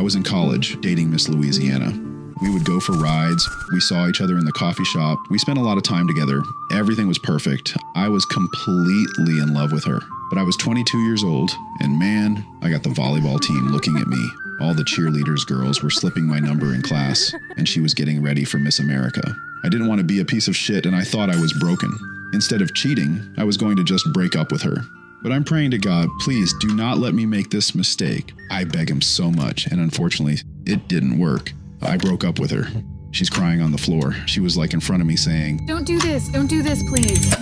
was in college, dating Miss Louisiana. We would go for rides. We saw each other in the coffee shop. We spent a lot of time together. Everything was perfect. I was completely in love with her. But I was 22 years old, and man, I got the volleyball team looking at me. All the cheerleaders girls were slipping my number in class, and she was getting ready for Miss America. I didn't want to be a piece of shit, and I thought I was broken. Instead of cheating, I was going to just break up with her. But I'm praying to God, please do not let me make this mistake. I beg him so much, and unfortunately, it didn't work. I broke up with her. She's crying on the floor. She was like in front of me saying, "Don't do this, please."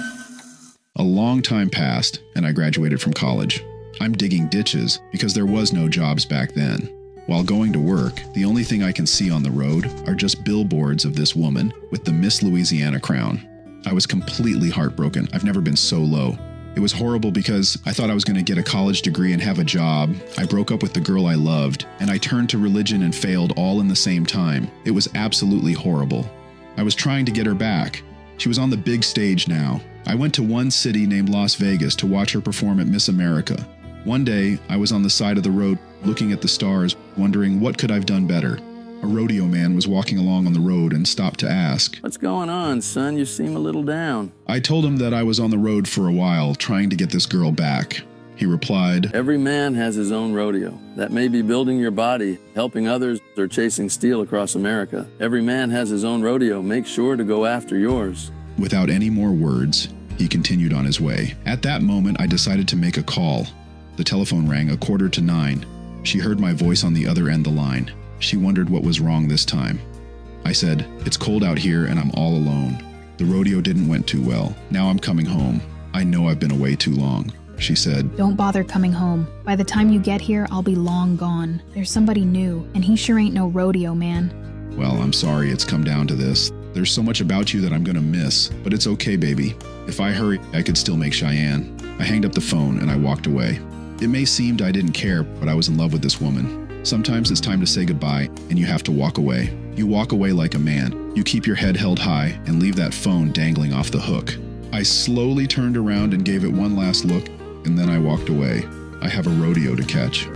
A long time passed, and I graduated from college. I'm digging ditches because there was no jobs back then. While going to work, the only thing I can see on the road are just billboards of this woman with the Miss Louisiana crown. I was completely heartbroken. I've never been so low. It was horrible because I thought I was going to get a college degree and have a job. I broke up with the girl I loved, and I turned to religion and failed all in the same time. It was absolutely horrible. I was trying to get her back. She was on the big stage now. I went to one city named Las Vegas to watch her perform at Miss America. One day, I was on the side of the road looking at the stars, wondering what could I've done better. A rodeo man was walking along on the road and stopped to ask, "What's going on, son? You seem a little down." I told him that I was on the road for a while trying to get this girl back. He replied, "Every man has his own rodeo. That may be building your body, helping others, or chasing steel across America. Every man has his own rodeo. Make sure to go after yours." Without any more words, he continued on his way. At that moment, I decided to make a call. The telephone rang 8:45. She heard my voice on the other end of the line. She wondered what was wrong this time. I said, "It's cold out here and I'm all alone. The rodeo didn't went too well. Now I'm coming home. I know I've been away too long." She said, "Don't bother coming home. By the time you get here, I'll be long gone. There's somebody new, and he sure ain't no rodeo man." "Well, I'm sorry it's come down to this. There's so much about you that I'm gonna miss, but it's okay, baby. If I hurry, I could still make Cheyenne." I hanged up the phone and I walked away. It may seem I didn't care, but I was in love with this woman. Sometimes it's time to say goodbye, and you have to walk away. You walk away like a man. You keep your head held high and leave that phone dangling off the hook. I slowly turned around and gave it one last look, and then I walked away. I have a rodeo to catch.